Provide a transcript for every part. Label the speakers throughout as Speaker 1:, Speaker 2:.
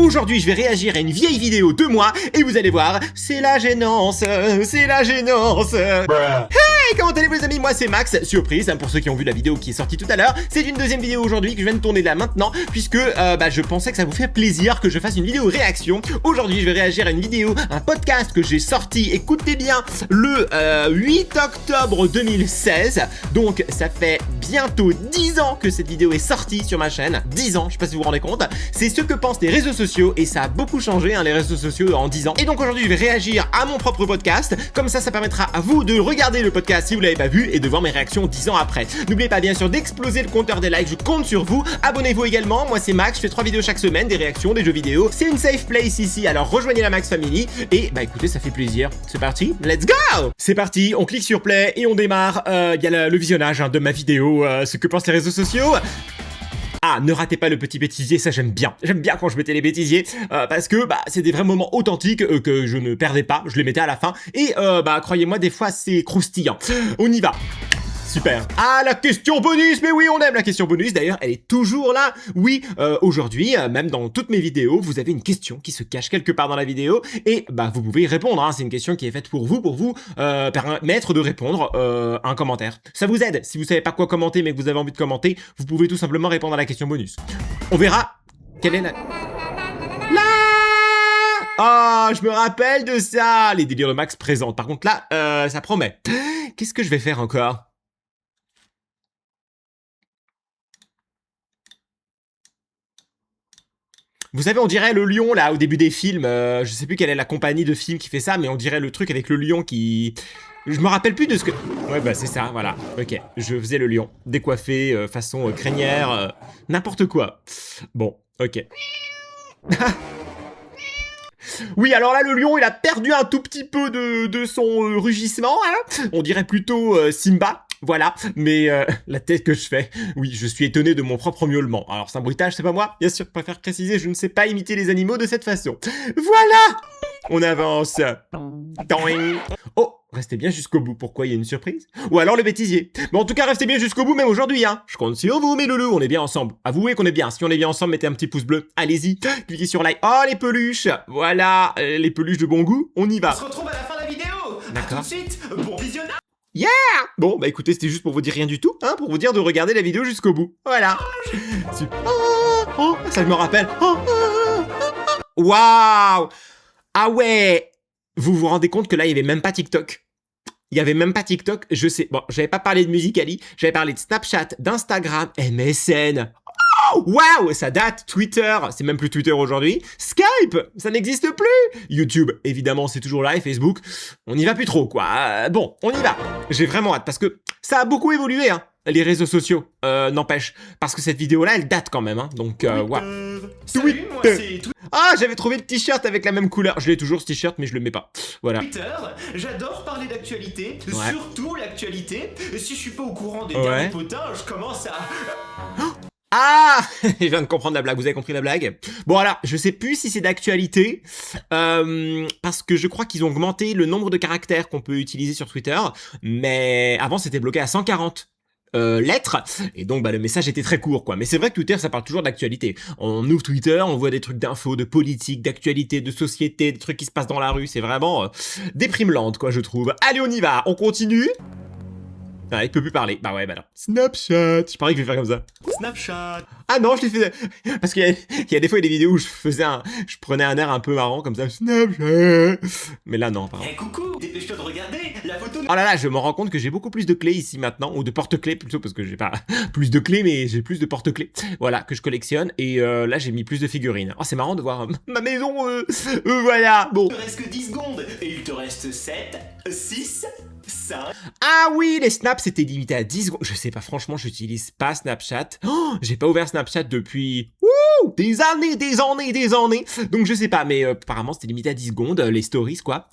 Speaker 1: Aujourd'hui, je vais réagir à une vieille vidéo de moi et vous allez voir, c'est la gênance, c'est la gênance. Hey, comment allez-vous les amis? Moi c'est Max, surprise, pour ceux qui ont vu la vidéo qui est sortie tout à l'heure. C'est une deuxième vidéo aujourd'hui que je viens de tourner là maintenant, puisque je pensais que ça vous fait plaisir que je fasse une vidéo réaction. Aujourd'hui, je vais réagir à une vidéo, un podcast que j'ai sorti, écoutez bien, le 8 octobre 2016. Donc ça fait bientôt 10 ans que cette vidéo est sortie sur ma chaîne. 10 ans, je sais pas si vous vous rendez compte. C'est ce que pensent les réseaux sociaux et ça a beaucoup changé, les réseaux sociaux en 10 ans. Et donc aujourd'hui, je vais réagir à mon propre podcast. Comme ça permettra à vous de regarder le podcast si vous l'avez pas vu et de voir mes réactions 10 ans après. N'oubliez pas bien sûr d'exploser le compteur des likes, je compte sur vous. Abonnez-vous également, moi c'est Max, je fais 3 vidéos chaque semaine, des réactions, des jeux vidéo. C'est une safe place ici, alors rejoignez la Max Family. Et écoutez, ça fait plaisir. C'est parti, let's go! C'est parti, on clique sur play et on démarre. Il y a le visionnage de ma vidéo, ce que pensent les réseaux sociaux. Ah, ne ratez pas le petit bêtisier, ça j'aime bien. J'aime bien quand je mettais les bêtisiers, parce que c'est des vrais moments authentiques que je ne perdais pas, je les mettais à la fin. Et croyez-moi, des fois c'est croustillant. On y va. Super. Ah, la question bonus, mais oui, on aime la question bonus. D'ailleurs, elle est toujours là. Oui, aujourd'hui, même dans toutes mes vidéos, vous avez une question qui se cache quelque part dans la vidéo et vous pouvez y répondre. C'est une question qui est faite pour vous permettre de répondre un commentaire. Ça vous aide. Si vous savez pas quoi commenter, mais que vous avez envie de commenter, vous pouvez tout simplement répondre à la question bonus. On verra quelle est la... Ah, je me rappelle de ça. Les délires de Max présentent. Par contre, là, ça promet. Qu'est-ce que je vais faire encore ? Vous savez, on dirait le lion, là, au début des films. Je sais plus quelle est la compagnie de films qui fait ça, mais on dirait le truc avec le lion qui... Je me rappelle plus de ce que... Ouais, c'est ça, voilà. Ok, je faisais le lion. Décoiffé, façon crinière, n'importe quoi. Bon, ok. Oui, alors là, le lion, il a perdu un tout petit peu de son rugissement, hein. On dirait plutôt Simba. Voilà, mais la tête que je fais, oui, je suis étonné de mon propre miaulement. Alors, c'est un bruitage, c'est pas moi. Bien sûr, je préfère préciser, je ne sais pas imiter les animaux de cette façon. Voilà! On avance. Toing. Oh, restez bien jusqu'au bout. Pourquoi il y a une surprise? Ou alors le bêtisier. Mais en tout cas, restez bien jusqu'au bout, même aujourd'hui, hein. Je compte sur vous, mes loulous, on est bien ensemble. Avouez qu'on est bien. Si on est bien ensemble, mettez un petit pouce bleu. Allez-y, cliquez sur like. Oh, les peluches. Voilà, les peluches de bon goût. On y va.
Speaker 2: On se retrouve à la fin de la vidéo.
Speaker 1: D'accord.
Speaker 2: À tout de suite. Bon visionnage.
Speaker 1: Yeah! Bon, écoutez, c'était juste pour vous dire rien du tout, pour vous dire de regarder la vidéo jusqu'au bout. Voilà. Ça je me rappelle. Waouh! Ah ouais! Vous vous rendez compte que là, il y avait même pas TikTok. Il y avait même pas TikTok, je sais. Bon, j'avais pas parlé de Musical.ly, j'avais parlé de Snapchat, d'Instagram, MSN. Waouh, ça date. Twitter, c'est même plus Twitter aujourd'hui. Skype, ça n'existe plus. YouTube, évidemment, c'est toujours là. Et Facebook, on n'y va plus trop, quoi. Bon, on y va. J'ai vraiment hâte parce que ça a beaucoup évolué, les réseaux sociaux, n'empêche. Parce que cette vidéo-là, elle date quand même, donc, waouh.
Speaker 2: Salut, moi c'est
Speaker 1: Ah, j'avais trouvé le t-shirt avec la même couleur. Je l'ai toujours, ce t-shirt, mais je le mets pas. Voilà.
Speaker 2: Twitter. J'adore parler d'actualité,
Speaker 1: Ouais.
Speaker 2: surtout l'actualité. Si je suis pas au courant des derniers potins, je commence à...
Speaker 1: Ah, je viens de comprendre la blague, vous avez compris la blague? Bon alors, je sais plus si c'est d'actualité, parce que je crois qu'ils ont augmenté le nombre de caractères qu'on peut utiliser sur Twitter, mais avant c'était bloqué à 140 lettres, et donc le message était très court, quoi. Mais c'est vrai que Twitter, ça parle toujours d'actualité. On ouvre Twitter, on voit des trucs d'infos, de politique, d'actualité, de société, des trucs qui se passent dans la rue, c'est vraiment déprimeland, quoi, je trouve. Allez, on y va, on continue. Ah, il peut plus parler. Bah ouais, non. Snapchat. Je parie que je vais faire comme ça.
Speaker 2: Snapchat.
Speaker 1: Ah non, je l'ai fait... Parce qu'il y a des fois, il y a des vidéos où je prenais un air un peu marrant comme ça. Snapchat. Mais là, non, pardon.
Speaker 2: Eh coucou, dépêche-toi de regarder la photo...
Speaker 1: Oh là là, je me rends compte que j'ai beaucoup plus de clés ici maintenant. Ou de porte-clés plutôt, parce que j'ai pas plus de clés, mais j'ai plus de porte-clés. Voilà, que je collectionne. Et là, j'ai mis plus de figurines. Oh, c'est marrant de voir ma maison. Voilà, bon.
Speaker 2: Il te reste que 10 secondes. Et il te reste 7, 6... 5...
Speaker 1: Ah oui, les snaps c'était limité à 10 secondes. Je sais pas, franchement, j'utilise pas Snapchat. Oh, j'ai pas ouvert Snapchat depuis des années. Donc je sais pas, mais apparemment c'était limité à 10 secondes, les stories quoi.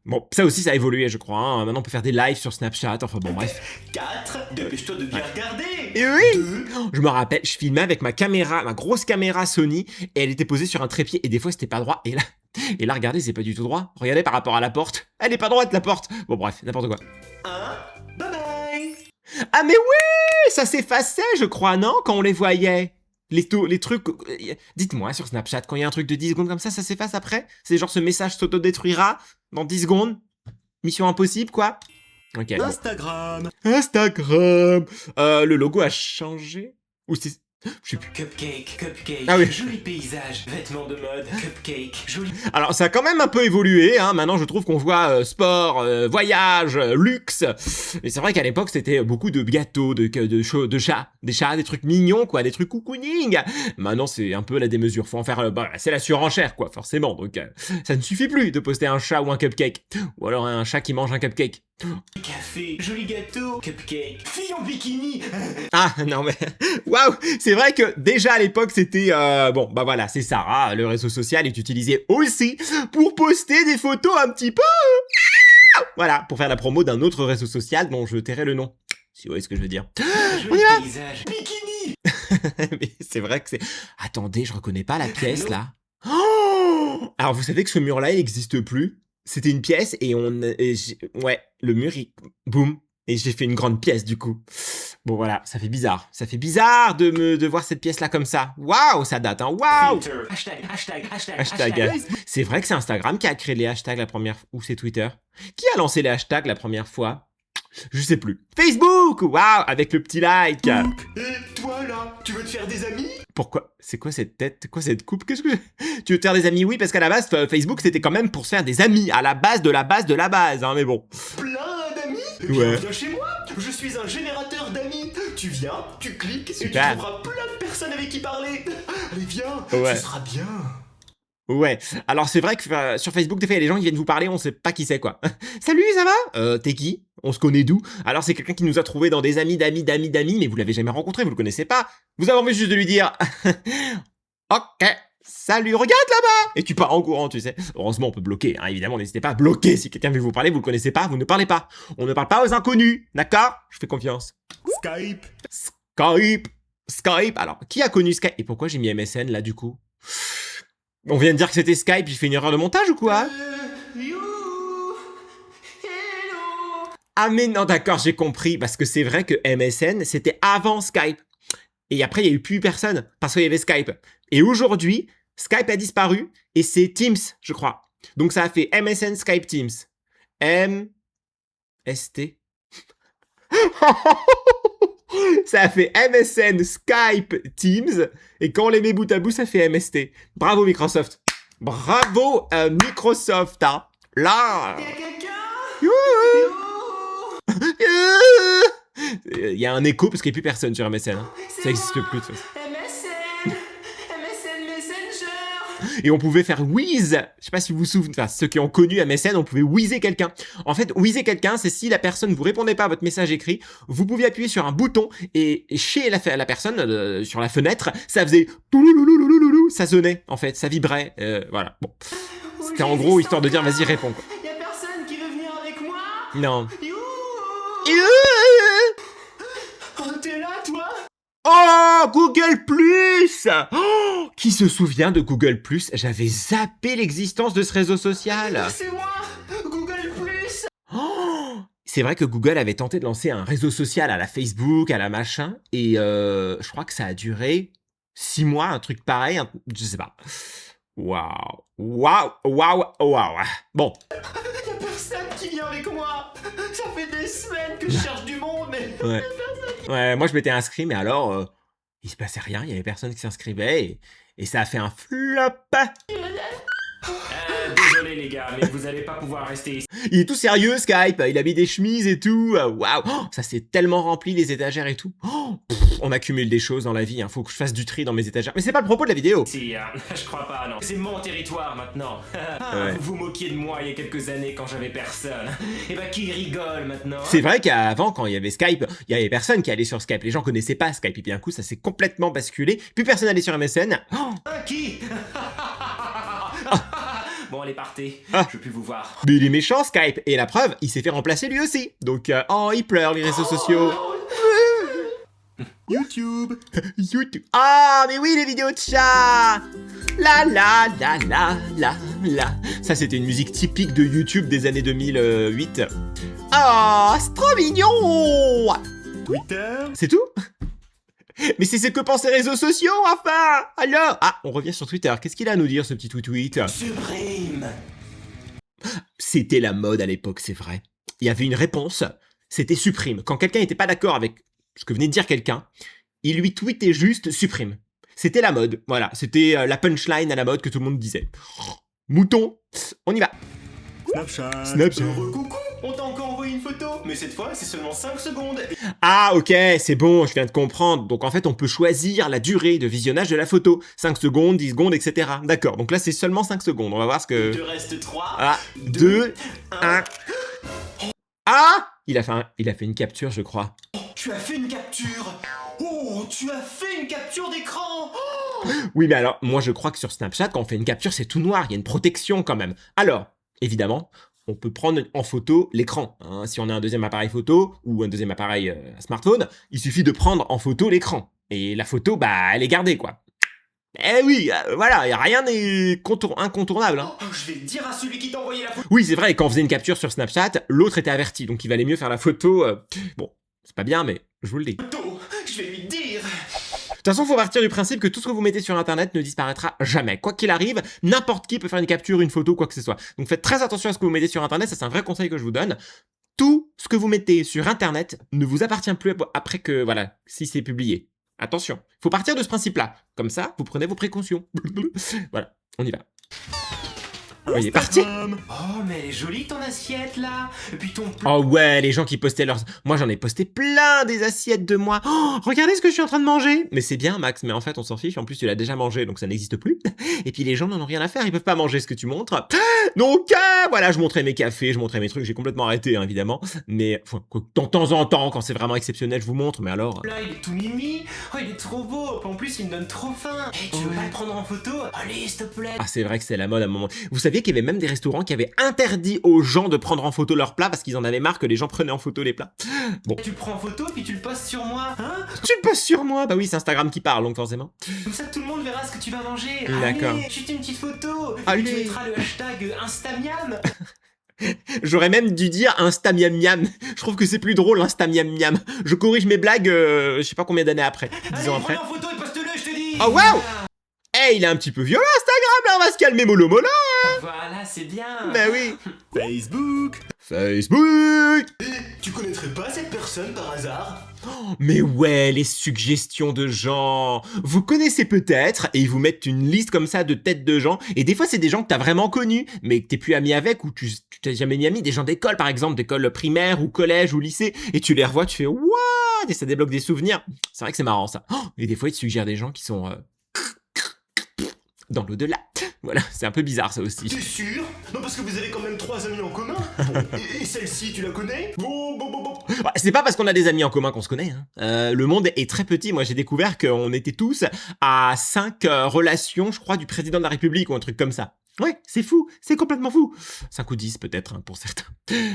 Speaker 1: Bon, ça aussi ça a évolué je crois. Maintenant on peut faire des lives sur Snapchat, enfin bon bref.
Speaker 2: 4, dépêche-toi de bien regarder.
Speaker 1: Et oui.
Speaker 2: 2...
Speaker 1: Je me rappelle, je filmais avec ma caméra, ma grosse caméra Sony, et elle était posée sur un trépied, et des fois c'était pas droit, et là regardez, c'est pas du tout droit. Regardez par rapport à la porte. Elle est pas droite la porte. Bon bref, n'importe quoi.
Speaker 2: 1, bye bye.
Speaker 1: Ah mais oui, ça s'effaçait je crois, non, quand on les voyait. Les trucs... Dites-moi sur Snapchat, quand il y a un truc de 10 secondes comme ça s'efface après? C'est genre ce message s'autodétruira dans 10 secondes? Mission impossible, quoi? Ok.
Speaker 2: Instagram.
Speaker 1: Instagram. Le logo a changé? Ou c'est... Je sais plus.
Speaker 2: Cupcake,
Speaker 1: Ah oui.
Speaker 2: joli paysage, vêtements de mode, cupcake, joli...
Speaker 1: Alors ça a quand même un peu évolué, hein. Maintenant je trouve qu'on voit sport, voyage, luxe. Mais c'est vrai qu'à l'époque c'était beaucoup de gâteaux, de chats, des trucs mignons quoi, des trucs cocooning. Maintenant c'est un peu la démesure, faut en faire, c'est la surenchère quoi, forcément. Donc ça ne suffit plus de poster un chat ou un cupcake. Ou alors un chat qui mange un cupcake.
Speaker 2: Café, joli gâteau, cupcake, fille en bikini.
Speaker 1: Ah non mais waouh, c'est vrai que déjà à l'époque c'était bon bah voilà, c'est ça, hein, le réseau social est utilisé aussi pour poster des photos un petit peu voilà, pour faire la promo d'un autre réseau social dont je tairai le nom. Si vous voyez ce que je veux dire.
Speaker 2: Joli paysage, bikini.
Speaker 1: Mais c'est vrai que c'est... Attendez, je reconnais pas la pièce là. Oh, alors vous savez que ce mur là il n'existe plus. C'était une pièce et ouais, le mur il... boum. Et j'ai fait une grande pièce du coup. Bon voilà, ça fait bizarre. Ça fait bizarre de voir cette pièce là comme ça. Waouh, ça date, hein. Waouh. Hashtag. C'est vrai que c'est Instagram qui a créé les hashtags la première fois. Ou c'est Twitter? Qui a lancé les hashtags la première fois? Je sais plus. Facebook. Waouh, avec le petit like.
Speaker 2: Et toi là, tu veux te faire des amis?
Speaker 1: Pourquoi? C'est quoi cette tête? Quoi cette coupe? Qu'est-ce que... Tu veux te faire des amis? Oui, parce qu'à la base, Facebook, c'était quand même pour se faire des amis. À la base de la base de la base, hein, mais bon.
Speaker 2: Plein d'amis?
Speaker 1: Ouais.
Speaker 2: Viens chez moi, je suis un générateur d'amis. Tu viens, tu cliques
Speaker 1: Super.
Speaker 2: et tu trouveras plein de personnes avec qui parler. Allez, viens,
Speaker 1: Ouais.
Speaker 2: ce sera bien.
Speaker 1: Ouais, alors c'est vrai que sur Facebook, des fois, il y a des gens qui viennent vous parler, on sait pas qui c'est, quoi. Salut, ça va? T'es qui? On se connaît d'où? Alors c'est quelqu'un qui nous a trouvé dans des amis d'amis, mais vous l'avez jamais rencontré, vous le connaissez pas. Vous avez envie juste de lui dire, ok, salut, regarde là-bas! Et tu pars en courant, tu sais. Heureusement, on peut bloquer, hein, évidemment, n'hésitez pas à bloquer. Si quelqu'un veut vous parler, vous le connaissez pas, vous ne parlez pas. On ne parle pas aux inconnus, d'accord? Je fais confiance. Skype. Alors, qui a connu Skype? Et pourquoi j'ai mis MSN là, du coup? On vient de dire que c'était Skype, j'ai fait une erreur de montage ou quoi?
Speaker 2: Hello.
Speaker 1: Ah mais non, d'accord, j'ai compris, parce que c'est vrai que MSN, c'était avant Skype. Et après, il n'y a eu plus personne, parce qu'il y avait Skype. Et aujourd'hui, Skype a disparu, et c'est Teams, je crois. Donc ça a fait MSN, Skype, Teams. M-S-T. Ça a fait MSN, Skype, Teams, et quand on les met bout à bout, ça fait MST. Bravo Microsoft. Bravo Microsoft, hein. Là.
Speaker 2: Y'a quelqu'un?
Speaker 1: Il y a un écho parce qu'il n'y a plus personne sur MSN. Hein. Ça n'existe plus de toute façon.
Speaker 2: MSN Messenger.
Speaker 1: Et on pouvait faire whiz. Je sais pas si vous vous souvenez, enfin ceux qui ont connu MSN, on pouvait whizzer quelqu'un. En fait, whizzer quelqu'un, c'est si la personne ne vous répondait pas à votre message écrit, vous pouviez appuyer sur un bouton et chez la personne, sur la fenêtre, ça faisait touloulouloulouloulou, ça sonnait en fait, ça vibrait. Voilà. Bon. C'était en gros histoire de dire vas-y réponds quoi.
Speaker 2: Y'a personne qui veut venir avec moi?
Speaker 1: Non.
Speaker 2: Oh, t'es là, toi?
Speaker 1: Oh, Google Plus. Oh, qui se souvient de Google Plus? J'avais zappé l'existence de ce réseau social.
Speaker 2: C'est moi, Google Plus.
Speaker 1: Oh, c'est vrai que Google avait tenté de lancer un réseau social à la Facebook, à la machin, et je crois que ça a duré 6 mois, un truc pareil, je sais pas. Waouh. Bon.
Speaker 2: Y'a personne qui vient avec moi. Ça fait des semaines que je cherche du monde, mais...
Speaker 1: Ouais, moi je m'étais inscrit, mais alors, il se passait rien, il y avait personne qui s'inscrivait, et ça a fait un flop.
Speaker 2: Désolé les gars, mais vous allez pas pouvoir rester ici.
Speaker 1: Il est tout sérieux Skype, il a mis des chemises et tout, waouh, ça s'est tellement rempli les étagères et tout. On accumule des choses dans la vie, hein. Faut que je fasse du tri dans mes étagères. Mais c'est pas le propos de la vidéo.
Speaker 2: Si, je crois pas, non. C'est mon territoire maintenant.
Speaker 1: Ouais.
Speaker 2: Vous vous moquiez de moi il y a quelques années quand j'avais personne. Et bah qui rigole maintenant?
Speaker 1: C'est vrai qu'avant, quand il y avait Skype, il y avait personne qui allait sur Skype. Les gens connaissaient pas Skype. Et puis d'un coup, ça s'est complètement basculé. Plus personne allait sur MSN.
Speaker 2: Qui? Bon, allez, partez. Je veux plus vous voir.
Speaker 1: Mais il est méchant Skype. Et la preuve, il s'est fait remplacer lui aussi. Donc, il pleure les réseaux sociaux.
Speaker 2: YouTube.
Speaker 1: Ah, mais oui, les vidéos de chat. La. Ça, c'était une musique typique de YouTube des années 2008. Ah, c'est trop mignon.
Speaker 2: Twitter.
Speaker 1: C'est tout? Mais c'est ce que pensent les réseaux sociaux, enfin. Alors, ah, on revient sur Twitter. Qu'est-ce qu'il a à nous dire, ce petit tweet?
Speaker 2: Suprême.
Speaker 1: C'était la mode à l'époque, c'est vrai. Il y avait une réponse, c'était supprime. Quand quelqu'un n'était pas d'accord avec ce que venait de dire quelqu'un, il lui tweetait juste supprime. C'était la mode, voilà. C'était la punchline à la mode que tout le monde disait. Mouton, on y va. Snapchat.
Speaker 2: Coucou, on t'a encore envoyé une photo, mais cette fois c'est seulement 5 secondes.
Speaker 1: Ah ok, c'est bon, je viens de comprendre. Donc en fait, on peut choisir la durée de visionnage de la photo. 5 secondes, 10 secondes, etc. D'accord, donc là c'est seulement 5 secondes. On va voir ce que...
Speaker 2: Il te reste 3,
Speaker 1: Ah, 2, 1... Ah, il a fait une capture, je crois.
Speaker 2: Tu as fait une capture. Oh, tu as fait une capture d'écran.
Speaker 1: Oui, mais alors, moi je crois que sur Snapchat, quand on fait une capture, c'est tout noir. Il y a une protection quand même. Alors, évidemment, on peut prendre en photo l'écran. Hein. Si on a un deuxième appareil photo ou un deuxième appareil smartphone, il suffit de prendre en photo l'écran. Et la photo, bah, elle est gardée, quoi. Eh oui, voilà, y a rien n'est incontournable. Hein.
Speaker 2: Oh, je vais le dire à celui qui t'a envoyé la photo.
Speaker 1: Oui, c'est vrai, quand on faisait une capture sur Snapchat, l'autre était averti, donc il valait mieux faire la photo. Bon, c'est pas bien, mais je vous le dis.
Speaker 2: Je vais lui dire.
Speaker 1: De toute façon, faut partir du principe que tout ce que vous mettez sur Internet ne disparaîtra jamais. Quoi qu'il arrive, n'importe qui peut faire une capture, une photo, quoi que ce soit. Donc faites très attention à ce que vous mettez sur Internet, ça c'est un vrai conseil que je vous donne. Tout ce que vous mettez sur Internet ne vous appartient plus après que, voilà, si c'est publié. Attention, faut partir de ce principe-là. Comme ça, vous prenez vos précautions. Voilà, on y va. Oh, il est parti.
Speaker 2: Oh, mais elle est jolie ton assiette là. Et puis ton plat.
Speaker 1: Oh ouais, les gens qui postaient leurs... Moi j'en ai posté plein des assiettes de moi. Oh, regardez ce que je suis en train de manger. Mais c'est bien Max, mais en fait on s'en fiche. En plus tu l'as déjà mangé, donc ça n'existe plus. Et puis les gens n'en ont rien à faire, ils peuvent pas manger ce que tu montres. Donc voilà, je montrais mes cafés, je montrais mes trucs. J'ai complètement arrêté, hein, évidemment. Mais enfin, de temps en temps, quand c'est vraiment exceptionnel, je vous montre. Mais alors...
Speaker 2: Là, il est tout mimi. Oh, il est trop beau. En plus, il me donne trop faim. Hey, tu veux pas le prendre en photo? Allez, s'il te plaît.
Speaker 1: Ah, c'est vrai que c'est la mode à un moment. Vous saviez qu'il y avait même des restaurants qui avaient interdit aux gens de prendre en photo leurs plats parce qu'ils en avaient marre que les gens prenaient en photo les plats. Bon.
Speaker 2: Tu le prends en photo puis tu le postes sur moi, hein?
Speaker 1: Tu le postes sur moi? Bah oui, c'est Instagram qui parle, donc forcément.
Speaker 2: Comme ça, tout le monde verra ce que tu vas manger.
Speaker 1: D'accord.
Speaker 2: Allez, chute une petite photo.
Speaker 1: Allez.
Speaker 2: Et tu mettras le hashtag Instamiam.
Speaker 1: J'aurais même dû dire Insta miam miam. Je trouve que c'est plus drôle Insta miam miam. Je corrige mes blagues, je sais pas combien d'années après. 10 ans
Speaker 2: Allez,
Speaker 1: après.
Speaker 2: prends en photo et poste-le, je te dis.
Speaker 1: Oh waouh! Eh, il est un petit peu violent Instagram là, on va se calmer mollo mollo.
Speaker 2: Voilà, c'est bien.
Speaker 1: Bah oui.
Speaker 2: Facebook.
Speaker 1: Facebook.
Speaker 2: Tu connaîtrais pas cette personne par hasard?
Speaker 1: Mais ouais, les suggestions de gens. Vous connaissez peut-être, et ils vous mettent une liste comme ça de têtes de gens, et des fois c'est des gens que t'as vraiment connus, mais que t'es plus ami avec, ou tu t'es jamais mis ami, des gens d'école par exemple, d'école primaire, ou collège, ou lycée, et tu les revois, tu fais « What ?» et ça débloque des souvenirs. C'est vrai que c'est marrant ça. Et des fois ils te suggèrent des gens qui sont... dans l'au-delà. Voilà, c'est un peu bizarre ça aussi.
Speaker 2: T'es sûr? Non, parce que vous avez quand même 3 amis en commun. Et celle-ci, tu la connais? Bon.
Speaker 1: Ouais, c'est pas parce qu'on a des amis en commun qu'on se connaît. Hein. Le monde est très petit. Moi, j'ai découvert qu'on était tous à 5 relations, je crois, du président de la République ou un truc comme ça. Ouais, c'est fou, c'est complètement fou. 5 ou 10 peut-être, hein, pour certains.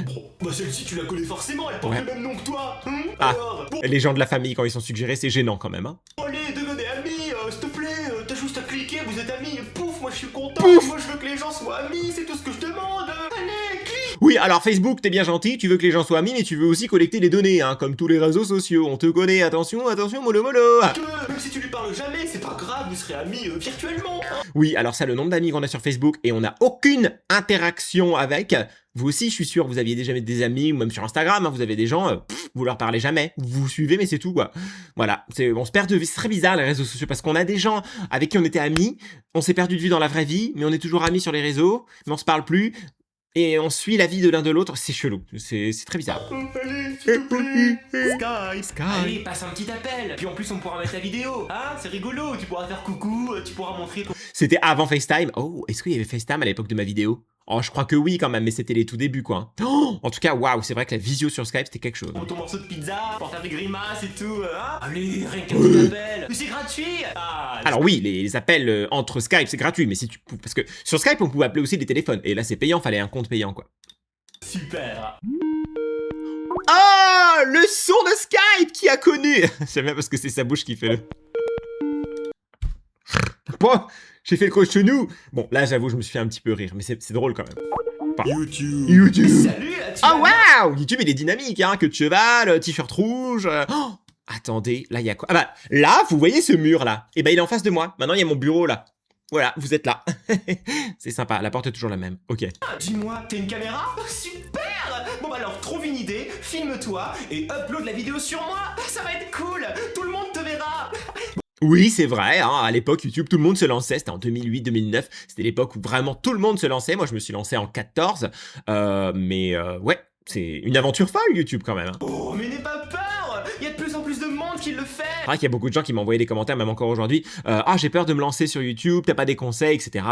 Speaker 2: Bon, bah celle-ci, tu la connais forcément, elle porte
Speaker 1: Ouais.
Speaker 2: le même nom que toi.
Speaker 1: Ah.
Speaker 2: Alors, bon,
Speaker 1: Les gens de la famille, quand ils sont suggérés, c'est gênant quand même. Hein.
Speaker 2: allez, devenez amis, s'il te plaît. T'as juste à cliquer, vous êtes amis. Pouf, moi je suis content.
Speaker 1: Pouf.
Speaker 2: Moi je veux que les gens soient amis, c'est tout ce que je demande. Allez, clique.
Speaker 1: Oui, alors Facebook, t'es bien gentil, tu veux que les gens soient amis, mais tu veux aussi collecter les données, hein, comme tous les réseaux sociaux. On te connaît, attention, attention, mollo mollo.
Speaker 2: Même si tu lui parles jamais, c'est pas grave, vous serez amis virtuellement. Hein.
Speaker 1: Oui, alors ça, le nombre d'amis qu'on a sur Facebook et on n'a aucune interaction avec. Vous aussi, je suis sûr, vous aviez déjà des amis, ou même sur Instagram, hein, vous avez des gens, vous leur parlez jamais. Vous suivez, mais c'est tout, quoi. Voilà, on se perd de vue. C'est très bizarre, les réseaux sociaux, parce qu'on a des gens avec qui on était amis, on s'est perdu de vue dans la vraie vie, mais on est toujours amis sur les réseaux, mais on se parle plus, et on suit la vie de l'un de l'autre. C'est chelou, c'est très bizarre.
Speaker 2: Allez, s'il te plaît.
Speaker 1: Sky.
Speaker 2: Allez, passe un petit appel. Puis en plus, on pourra mettre la vidéo. Ah, c'est rigolo. Tu pourras faire coucou, tu pourras montrer ton...
Speaker 1: C'était avant FaceTime. Oh, est-ce qu'il y avait FaceTime à l'époque de ma vidéo? Oh, je crois que oui quand même, mais c'était les tout débuts quoi. Oh, en tout cas, waouh, c'est vrai que la visio sur Skype c'était quelque chose.
Speaker 2: ton morceau de pizza, pour faire des grimaces et tout. Hein. Allez, rien qu'un petit appel. Mais c'est gratuit. Ah,
Speaker 1: Alors oui, les appels entre Skype c'est gratuit, mais si tu... Parce que sur Skype on pouvait appeler aussi des téléphones, et là c'est payant, fallait un compte payant quoi.
Speaker 2: super.
Speaker 1: Oh, le son de Skype qui a connu. J'aime bien parce que c'est sa bouche qui fait le... Bon, j'ai fait le cochonou. Bon, là j'avoue je me suis fait un petit peu rire, mais c'est drôle quand même. Enfin, YouTube.
Speaker 2: Salut.
Speaker 1: Oh waouh, YouTube il est dynamique, hein, queue de cheval, t-shirt rouge. Oh, Attendez, là, il y a quoi? Ah bah, là, vous voyez ce mur-là? Eh ben, il est en face de moi. Maintenant, il y a mon bureau, là. Voilà, vous êtes là. C'est sympa, la porte est toujours la même. Ok.
Speaker 2: Dis-moi, t'as une caméra? Super! Bon bah alors, trouve une idée, filme-toi et upload la vidéo sur moi. Ça va être cool. Tout le monde te verra.
Speaker 1: Oui, c'est vrai, hein, à l'époque, YouTube, tout le monde se lançait. C'était en 2008-2009. C'était l'époque où vraiment tout le monde se lançait. Moi, je me suis lancé en 14. Ouais, c'est une aventure folle, YouTube, quand même. Hein.
Speaker 2: Oh, mais n'aie pas peur. Il y a de plus en plus de monde qui le fait.
Speaker 1: C'est vrai qu'il y a beaucoup de gens qui m'envoyaient des commentaires, même encore aujourd'hui. Ah, j'ai peur de me lancer sur YouTube, t'as pas des conseils, etc.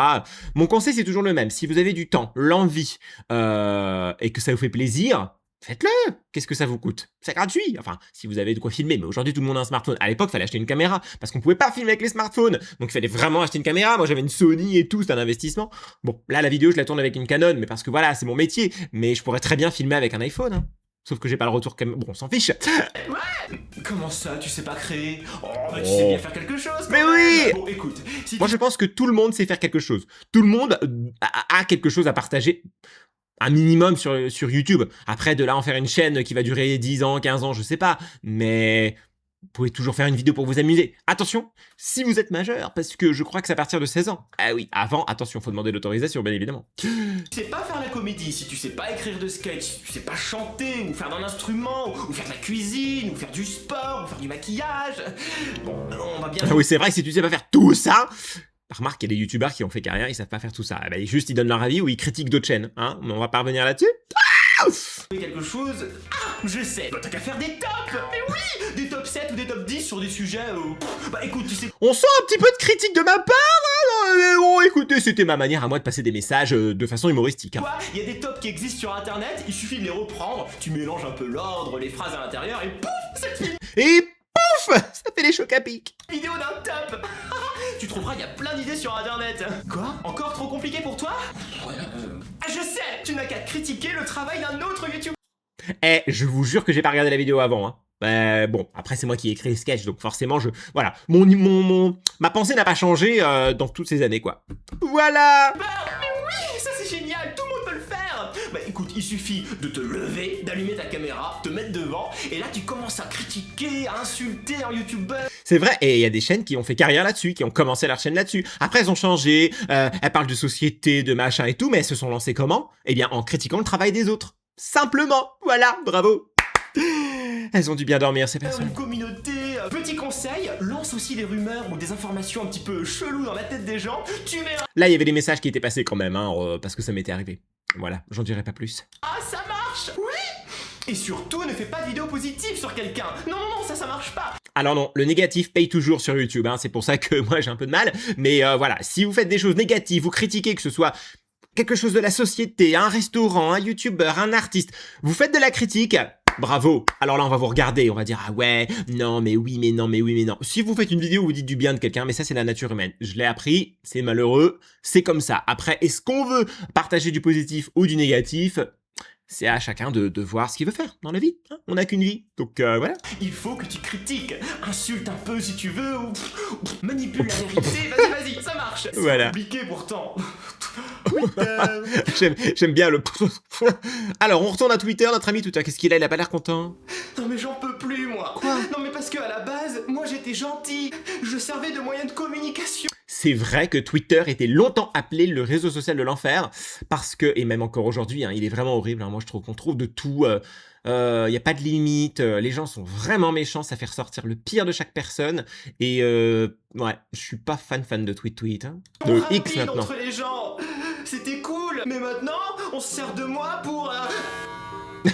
Speaker 1: Mon conseil, c'est toujours le même. Si vous avez du temps, l'envie, et que ça vous fait plaisir, faites-le. Qu'est-ce que ça vous coûte? C'est gratuit. Enfin, si vous avez de quoi filmer. Mais aujourd'hui, tout le monde a un smartphone. À l'époque, il fallait acheter une caméra parce qu'on pouvait pas filmer avec les smartphones. Donc, il fallait vraiment acheter une caméra. Moi, j'avais une Sony et tout. C'était un investissement. Bon, là, la vidéo, je la tourne avec une Canon, mais parce que voilà, c'est mon métier. Mais je pourrais très bien filmer avec un iPhone. Hein. Sauf que j'ai pas le retour quand même. Bon, on s'en fiche.
Speaker 2: Comment ça, tu sais pas créer? Oh, mais tu sais bien faire quelque chose quand
Speaker 1: Mais
Speaker 2: même.
Speaker 1: oui.
Speaker 2: Bon, écoute, si
Speaker 1: Moi, je pense que tout le monde sait faire quelque chose. Tout le monde a quelque chose à partager. Un minimum sur YouTube. Après, de là en faire une chaîne qui va durer 10 ans, 15 ans, je sais pas. Mais vous pouvez toujours faire une vidéo pour vous amuser. Attention, si vous êtes majeur, parce que je crois que c'est à partir de 16 ans. Ah oui, avant, attention, faut demander l'autorisation, bien évidemment.
Speaker 2: tu sais pas faire la comédie, si tu sais pas écrire de sketch, si tu sais pas chanter, ou faire d'un instrument, ou faire de la cuisine, ou faire du sport, ou faire du maquillage, bon, on va bien...
Speaker 1: Ah oui, c'est vrai que si tu sais pas faire tout ça... Remarque, il y a des youtubeurs qui ont fait carrière, ils savent pas faire tout ça. Ben, juste, ils donnent leur avis ou ils critiquent d'autres chaînes. Hein, on va pas revenir là-dessus.
Speaker 2: quelque chose... Ah, je sais, bah, t'as qu'à faire des tops. Mais oui, des top 7 ou des top 10 sur des sujets... Bah écoute, tu sais
Speaker 1: On sent un petit peu de critique de ma part, hein, mais bon, écoutez, c'était ma manière à moi de passer des messages de façon humoristique. Hein.
Speaker 2: quoi, il y a des tops qui existent sur internet, il suffit de les reprendre, tu mélanges un peu l'ordre, les phrases à l'intérieur, et pouf, c'est une
Speaker 1: Et pouf, ça fait les chocs à pic.
Speaker 2: vidéo d'un top. Tu trouveras, il y a plein d'idées sur internet. Quoi? Encore trop compliqué pour toi? Ah, je sais, tu n'as qu'à critiquer le travail d'un autre YouTuber.
Speaker 1: Eh, je vous jure que j'ai pas regardé la vidéo avant. Hein. Bon, après c'est moi qui ai écrit le sketch, donc forcément voilà, ma pensée n'a pas changé dans toutes ces années quoi. Voilà.
Speaker 2: Mais oui, ça c'est génial, tout le monde peut le faire. Bah écoute, il suffit de te lever, d'allumer ta caméra, te mettre devant, et là tu commences à critiquer, à insulter un youtubeur.
Speaker 1: C'est vrai, et il y a des chaînes qui ont fait carrière là-dessus, qui ont commencé leur chaîne là-dessus. Après elles ont changé, elles parlent de société, de machin et tout, mais elles se sont lancées comment? Eh bien en critiquant le travail des autres. Simplement, voilà, bravo. Elles ont dû bien dormir ces personnes.
Speaker 2: Une communauté. Petit conseil, lance aussi des rumeurs ou des informations un petit peu cheloues dans la tête des gens, tu verras.
Speaker 1: Là il y avait des messages qui étaient passés quand même, hein, parce que ça m'était arrivé. Voilà, j'en dirai pas plus.
Speaker 2: Ah, ça marche. Oui. Et surtout, ne fais pas de vidéo positive sur quelqu'un. Non, non, non, ça marche pas.
Speaker 1: Alors non, le négatif paye toujours sur YouTube, hein, c'est pour ça que moi j'ai un peu de mal, mais voilà, si vous faites des choses négatives, vous critiquez que ce soit quelque chose de la société, un restaurant, un youtubeur, un artiste, vous faites de la critique, bravo. Alors là on va vous regarder, on va dire ah ouais, non mais oui mais non mais oui mais non. Si vous faites une vidéo où vous dites du bien de quelqu'un, mais ça c'est la nature humaine, je l'ai appris, c'est malheureux, c'est comme ça. Après, est-ce qu'on veut partager du positif ou du négatif ? C'est à chacun de voir ce qu'il veut faire dans la vie. Hein, on n'a qu'une vie, donc voilà.
Speaker 2: Il faut que tu critiques, insulte un peu si tu veux, ou manipule la vérité. Vas-y, vas-y, ça marche. C'est
Speaker 1: Voilà.
Speaker 2: compliqué pourtant.
Speaker 1: J'aime bien le... Alors, on retourne à Twitter, notre ami Twitter. Qu'est-ce qu'il a? Il a pas l'air content.
Speaker 2: Non mais j'en peux plus moi.
Speaker 1: Quoi?
Speaker 2: Non mais parce que à la base, moi j'étais gentil. Je servais de moyen de communication.
Speaker 1: C'est vrai que Twitter était longtemps appelé le réseau social de l'enfer, parce que, et même encore aujourd'hui, hein, il est vraiment horrible, hein, moi je trouve qu'on trouve de tout, y a pas de limite, les gens sont vraiment méchants, ça fait ressortir le pire de chaque personne, et ouais, je suis pas fan de tweet, hein, de X
Speaker 2: Rapide
Speaker 1: maintenant.
Speaker 2: entre les gens. C'était cool. Mais maintenant, on se sert de moi pour...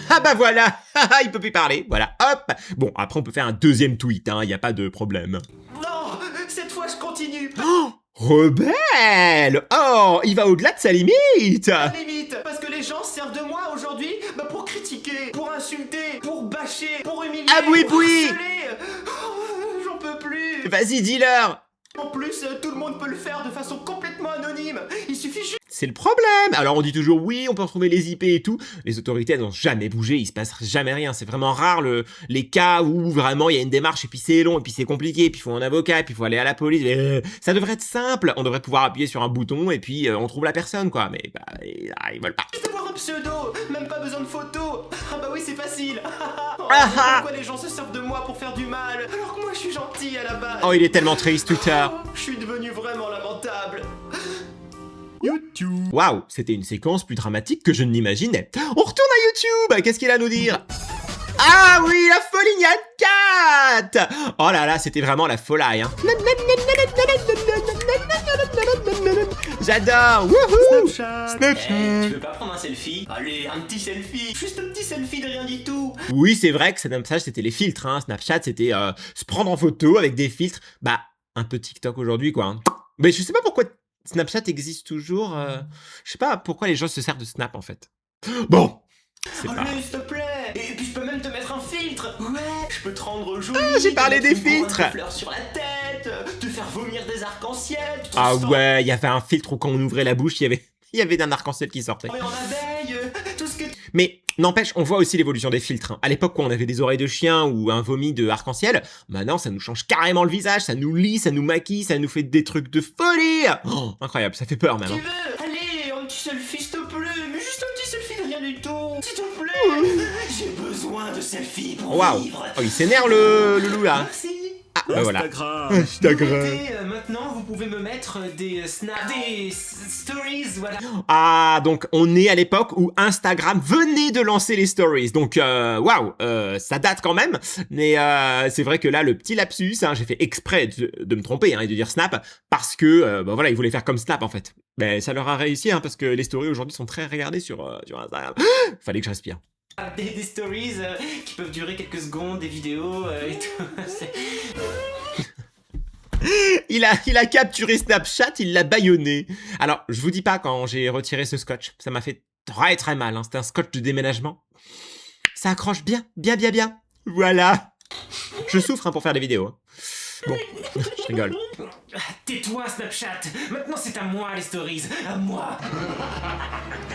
Speaker 1: Ah bah voilà, il peut plus parler, voilà, hop. Bon, après on peut faire un deuxième tweet, hein, y a pas de problème.
Speaker 2: Non, cette fois je continue.
Speaker 1: Oh, rebelle! Oh, il va au-delà de sa limite!
Speaker 2: À la limite, parce que les gens se servent de moi aujourd'hui pour critiquer, pour insulter, pour bâcher, pour humilier,
Speaker 1: Ah, boui,
Speaker 2: pour
Speaker 1: boui.
Speaker 2: harceler. Oh, j'en peux plus.
Speaker 1: Vas-y, dis-leur!
Speaker 2: En plus, tout le monde peut le faire de façon complètement anonyme. Il suffit juste...
Speaker 1: C'est le problème. Alors on dit toujours oui, on peut retrouver les IP et tout. Les autorités elles n'ont jamais bougé, il se passe jamais rien. C'est vraiment rare les cas où vraiment il y a une démarche et puis c'est long et puis c'est compliqué et puis il faut un avocat et puis il faut aller à la police. Ça devrait être simple. On devrait pouvoir appuyer sur un bouton et puis on trouve la personne quoi. Mais bah ils veulent pas.
Speaker 2: Juste voir un pseudo, même pas besoin de photo. Ah bah oui, c'est facile. Oh, pourquoi les gens se servent de moi pour faire du mal, alors que moi je suis gentil à la base.
Speaker 1: Oh, il est tellement triste, Twitter.
Speaker 2: Oh, je suis devenu vraiment lamentable. YouTube.
Speaker 1: Waouh, c'était une séquence plus dramatique que je ne l'imaginais. On retourne à YouTube. Qu'est-ce qu'il a à nous dire? Ah oui, la Foligna 4. Oh là là, c'était vraiment la folie, hein. J'adore. Wouhou. Snapchat.
Speaker 2: Tu veux pas prendre un selfie? Allez, un petit selfie. Juste un petit selfie de rien du tout.
Speaker 1: Oui, c'est vrai que Snapchat, c'était les filtres, hein. Snapchat, c'était se prendre en photo avec des filtres. Bah, un peu TikTok aujourd'hui, quoi, hein. Mais je sais pas pourquoi Snapchat existe toujours. Je sais pas pourquoi les gens se servent de Snap, en fait. Bon. C'est pas...
Speaker 2: Allez, s'il te plaît. Et puis je peux même te mettre un filtre. Ouais, je peux te rendre joli.
Speaker 1: Ah, j'ai parlé des
Speaker 2: te mettre une couronne
Speaker 1: filtres.
Speaker 2: de fleurs sur la tête, te faire vomir des arcs-en-ciel. tu te
Speaker 1: Ah
Speaker 2: sens
Speaker 1: ouais, il y avait un filtre où quand on ouvrait la bouche, il y avait un arc-en-ciel qui sortait.
Speaker 2: en abeille, tout ce que
Speaker 1: Mais n'empêche, on voit aussi l'évolution des filtres, hein. À l'époque, quand on avait des oreilles de chien ou un vomi de arc-en-ciel, maintenant, ça nous change carrément le visage, ça nous lisse, ça nous maquille, ça nous fait des trucs de folie. Oh, incroyable, ça fait peur même,
Speaker 2: tu
Speaker 1: hein.
Speaker 2: veux. Allez, un petit selfie, s'il te plaît. Mais juste un petit selfie de rien du tout. S'il te plaît. J'ai besoin de selfies pour
Speaker 1: Waouh.
Speaker 2: vivre.
Speaker 1: Oh, il s'énerve le loup là.
Speaker 2: Merci.
Speaker 1: Ah, bah voilà.
Speaker 2: Écoutez, maintenant vous pouvez me mettre des stories, voilà.
Speaker 1: Ah, donc on est à l'époque où Instagram venait de lancer les stories. Donc, waouh, ça date quand même. Mais c'est vrai que là, le petit lapsus, hein, j'ai fait exprès de me tromper, hein, et de dire Snap, parce que, bah voilà, ils voulaient faire comme Snap en fait. Mais ça leur a réussi, hein, parce que les stories aujourd'hui sont très regardées sur Instagram. Fallait que je respire.
Speaker 2: Des stories qui peuvent durer quelques secondes, des vidéos et tout.
Speaker 1: Il a capturé Snapchat, il l'a bâillonné. Alors, je vous dis pas quand j'ai retiré ce scotch, ça m'a fait très très mal, hein. C'était un scotch de déménagement. Ça accroche bien. Voilà. Je souffre, hein, pour faire des vidéos, hein. Bon, je rigole.
Speaker 2: Tais-toi Snapchat, maintenant c'est à moi les stories, à moi.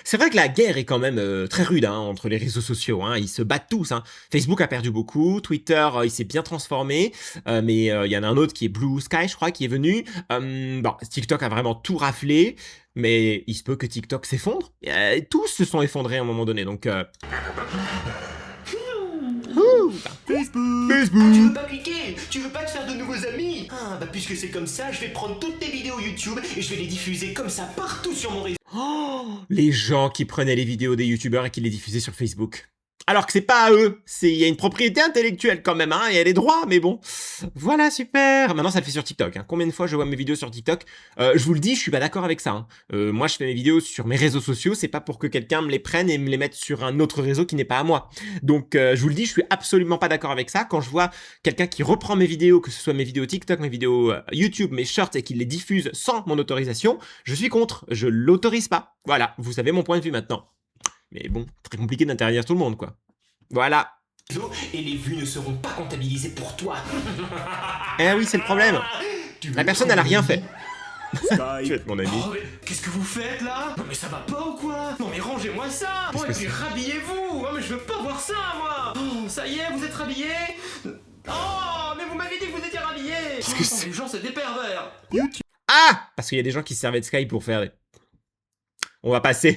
Speaker 1: C'est vrai que la guerre est quand même très rude, hein, entre les réseaux sociaux, hein. Ils se battent tous, hein. Facebook a perdu beaucoup, Twitter il s'est bien transformé, mais il y en a un autre qui est Blue Sky, je crois, qui est venu. Bon, TikTok a vraiment tout raflé, mais il se peut que TikTok s'effondre. Tous se sont effondrés à un moment donné, donc... Facebook.
Speaker 2: Tu veux pas cliquer? Tu veux pas te faire de nouveaux amis? Ah bah puisque c'est comme ça, je vais prendre toutes tes vidéos YouTube et je vais les diffuser comme ça partout sur mon réseau.
Speaker 1: Oh, les gens qui prenaient les vidéos des youtubeurs et qui les diffusaient sur Facebook. Alors que c'est pas à eux, il y a une propriété intellectuelle quand même, hein, il y a des droits, mais bon. Voilà, super. Maintenant, ça le fait sur TikTok, hein. Combien de fois je vois mes vidéos sur TikTok? Je vous le dis, je suis pas d'accord avec ça, hein. Moi, je fais mes vidéos sur mes réseaux sociaux, c'est pas pour que quelqu'un me les prenne et me les mette sur un autre réseau qui n'est pas à moi. Donc, je vous le dis, je suis absolument pas d'accord avec ça. Quand je vois quelqu'un qui reprend mes vidéos, que ce soit mes vidéos TikTok, mes vidéos YouTube, mes shorts, et qui les diffuse sans mon autorisation, je suis contre. Je l'autorise pas. Voilà, vous savez mon point de vue maintenant. Mais bon, très compliqué d'interdire tout le monde, quoi. Voilà.
Speaker 2: Et les vues ne seront pas comptabilisées pour toi.
Speaker 1: Eh oui, c'est le problème. La personne, elle a rien fait.
Speaker 3: Skype.
Speaker 1: Tu es mon ami.
Speaker 2: Oh, mais qu'est-ce que vous faites là? Non mais ça va pas ou quoi? Non mais rangez-moi ça. Oh, et puis rhabillez-vous. Oh mais je veux pas voir ça moi. Oh, ça y est, vous êtes rhabillés? Oh, mais vous m'avez dit que vous étiez rhabillés.
Speaker 1: Qu'est-ce que c'est?
Speaker 2: Les gens c'est des pervers.
Speaker 1: Ah! Parce qu'il y a des gens qui se servaient de Skype pour faire des... On va passer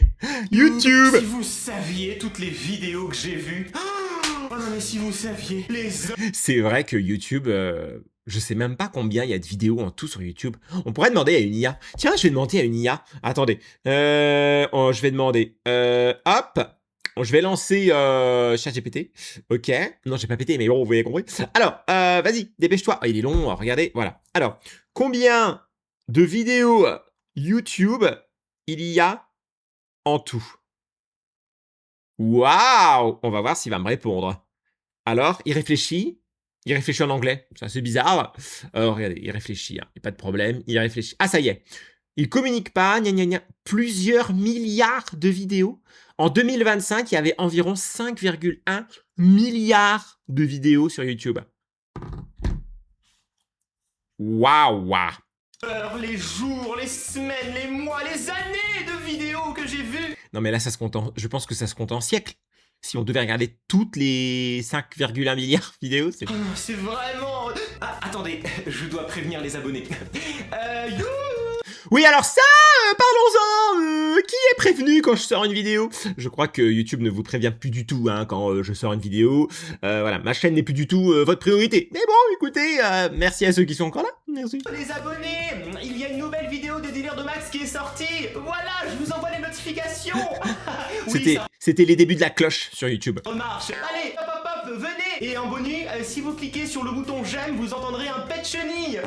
Speaker 1: YouTube.
Speaker 2: Si vous saviez toutes les vidéos que j'ai vues. Oh non mais si vous saviez les...
Speaker 1: C'est vrai que YouTube, je sais même pas combien il y a de vidéos en tout sur YouTube. On pourrait demander à une IA. Tiens, je vais demander à une IA. Attendez. Je vais demander. Hop. Je vais lancer ChatGPT. Ok. Non, j'ai pas pété, mais bon, vous avez compris. Alors, vas-y, dépêche-toi. Oh, il est long, regardez. Voilà. Alors, combien de vidéos YouTube il y a en tout? Waouh! On va voir s'il va me répondre. Alors, il réfléchit en anglais. C'est assez bizarre. Regardez, il réfléchit, hein. Il n'y a pas de problème. Il réfléchit. Ah, ça y est. Il communique pas, gna gna gna. Plusieurs milliards de vidéos. En 2025, il y avait environ 5,1 milliards de vidéos sur YouTube. Waouh!
Speaker 2: Les jours, les semaines, les mois, les années de vidéos que j'ai vues.
Speaker 1: Non, mais là, ça se compte je pense que ça se compte en siècles. Si on devait regarder toutes les 5,1 milliards de vidéos, c'est...
Speaker 2: Oh, c'est vraiment... Ah, attendez, je dois prévenir les abonnés. You.
Speaker 1: Oui, alors ça, parlons-en. Qui est prévenu quand je sors une vidéo. Je crois que YouTube ne vous prévient plus du tout hein, quand je sors une vidéo. Voilà, ma chaîne n'est plus du tout votre priorité. Mais bon, écoutez, merci à ceux qui sont encore là. Merci.
Speaker 2: Les abonnés, il y a une nouvelle vidéo des délires de Max qui est sortie. Voilà, je vous envoie les notifications. Oui,
Speaker 1: C'était les débuts de la cloche sur YouTube.
Speaker 2: ça marche. Allez, hop, hop, hop, venez. Et en bonus, si vous cliquez sur le bouton j'aime, vous entendrez un pet chenille.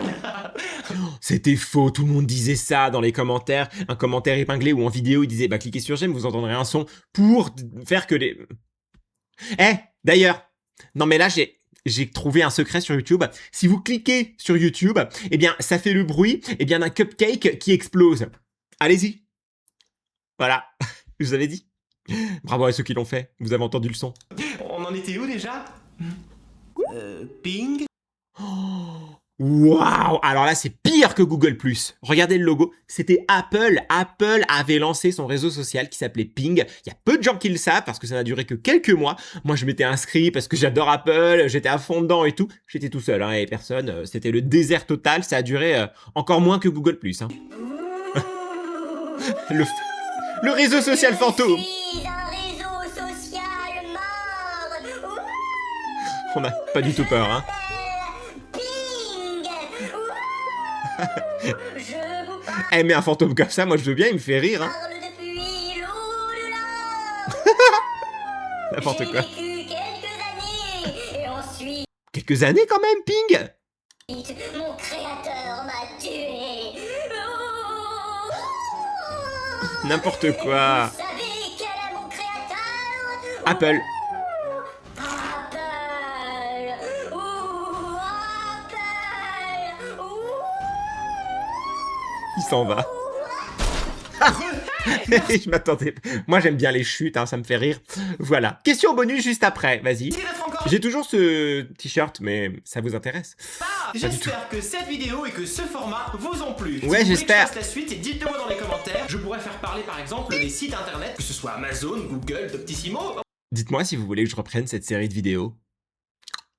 Speaker 1: C'était faux, tout le monde disait ça dans les commentaires. Un commentaire épinglé ou en vidéo, il disait bah cliquez sur j'aime, vous entendrez un son pour faire que les... D'ailleurs, non mais là j'ai trouvé un secret sur YouTube. Si vous cliquez sur YouTube, eh bien ça fait le bruit d'un cupcake qui explose. Allez-y. Voilà, je vous avais dit. Bravo à ceux qui l'ont fait, vous avez entendu le son.
Speaker 2: On en était où déjà? Ping.
Speaker 1: Waouh! Alors là, c'est pire que Google+. Regardez le logo, c'était Apple. Apple avait lancé son réseau social qui s'appelait Ping. Il y a peu de gens qui le savent parce que ça n'a duré que quelques mois. Moi, je m'étais inscrit parce que j'adore Apple, j'étais à fond dedans et tout. J'étais tout seul, hein, et personne. C'était le désert total. Ça a duré encore moins que Google+. Hein. le réseau social fantôme. On n'a pas du tout peur, hein. Mais un fantôme comme ça, moi je veux bien, il me fait rire. Hein. N'importe quoi. Quelques années quand même, Ping.
Speaker 3: Mon créateur m'a tué.
Speaker 1: N'importe quoi.
Speaker 3: Vous savez quel est mon créateur?
Speaker 1: Apple. Il s'en va. Je m'attendais. Moi j'aime bien les chutes, hein, ça me fait rire. Voilà. Question bonus juste après, vas-y. J'ai toujours ce t-shirt, mais ça vous intéresse?
Speaker 2: J'espère que cette vidéo et que ce format vous ont plu.
Speaker 1: Ouais,
Speaker 2: si
Speaker 1: j'espère.
Speaker 2: vous voulez que je fasse la suite, dites-le-moi dans les commentaires. Je pourrais faire parler par exemple les sites internet, que ce soit Amazon, Google, Doctissimo.
Speaker 1: Dites-moi si vous voulez que je reprenne cette série de vidéos.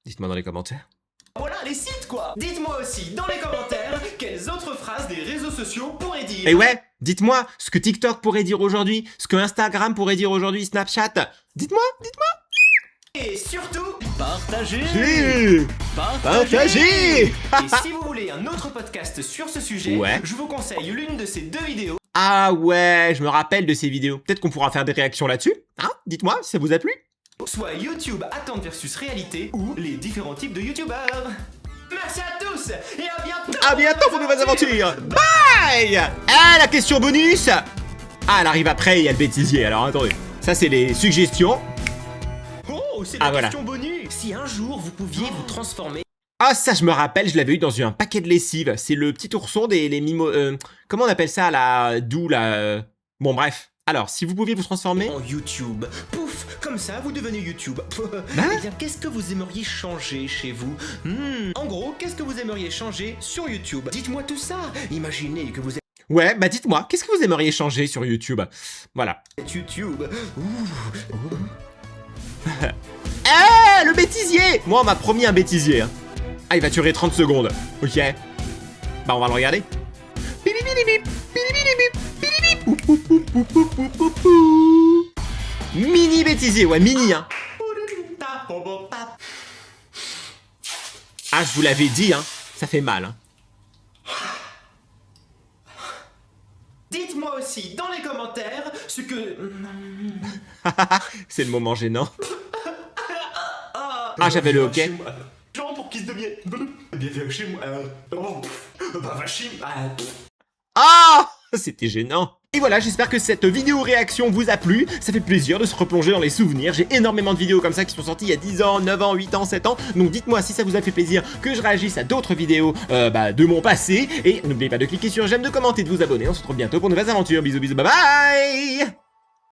Speaker 1: Dites-moi dans les commentaires.
Speaker 2: Voilà les sites quoi. Dites-moi aussi dans les commentaires quelles autres phrases des réseaux sociaux pourraient dire.
Speaker 1: Et ouais, dites-moi ce que TikTok pourrait dire aujourd'hui, ce que Instagram pourrait dire aujourd'hui, Snapchat. Dites-moi.
Speaker 2: Et surtout, partagez.
Speaker 1: Partagez.
Speaker 2: Et si vous voulez un autre podcast sur ce sujet,
Speaker 1: Ouais.
Speaker 2: je vous conseille l'une de ces deux vidéos.
Speaker 1: Ah ouais, je me rappelle de ces vidéos. Peut-être qu'on pourra faire des réactions là-dessus. Hein? Dites-moi si ça vous a plu.
Speaker 2: Soit YouTube Attente versus Réalité ou les différents types de YouTubeurs. Merci à tous et à bientôt.
Speaker 1: À bientôt pour de nouvelles aventures. Bye. Ah, la question bonus. Ah, elle arrive après, il y a le bêtisier. Alors attendez, ça c'est les suggestions.
Speaker 2: Oh, c'est la
Speaker 1: voilà.
Speaker 2: question bonus. Si un jour vous pouviez vous transformer.
Speaker 1: Ah, ça je me rappelle, je l'avais eu dans un paquet de lessive. C'est le petit ourson des les mimo... comment on appelle ça, la... D'où la... Bon bref. Alors, si vous pouviez vous transformer...
Speaker 2: En YouTube. Pouf, comme ça, vous devenez YouTube.
Speaker 1: Bah
Speaker 2: Eh bien, qu'est-ce que vous aimeriez changer chez vous? En gros, qu'est-ce que vous aimeriez changer sur YouTube? Dites-moi tout ça. Imaginez que vous
Speaker 1: Ouais, bah dites-moi, qu'est-ce que vous aimeriez changer sur YouTube? Voilà.
Speaker 2: êtes YouTube.
Speaker 1: Eh, le bêtisier! Moi, on m'a promis un bêtisier. Hein. Ah, il va durer 30 secondes. Ok. Bah, on va le regarder. Mini bêtisier, ouais, mini, hein. Ah, je vous l'avais dit, hein. Ça fait mal, hein.
Speaker 2: Dites-moi aussi dans les commentaires ce que...
Speaker 1: C'est le moment gênant. Ah, j'avais le hockey.
Speaker 2: Genre pour qu'ils se deviennent... Bienvenue chez moi. Bah va chez moi.
Speaker 1: Ah, c'était gênant. Et voilà, j'espère que cette vidéo réaction vous a plu. Ça fait plaisir de se replonger dans les souvenirs. J'ai énormément de vidéos comme ça qui sont sorties il y a 10 ans, 9 ans, 8 ans, 7 ans. Donc dites-moi si ça vous a fait plaisir que je réagisse à d'autres vidéos de mon passé. Et n'oubliez pas de cliquer sur j'aime, de commenter, de vous abonner. On se retrouve bientôt pour de nouvelles aventures. Bisous, bisous, bye bye.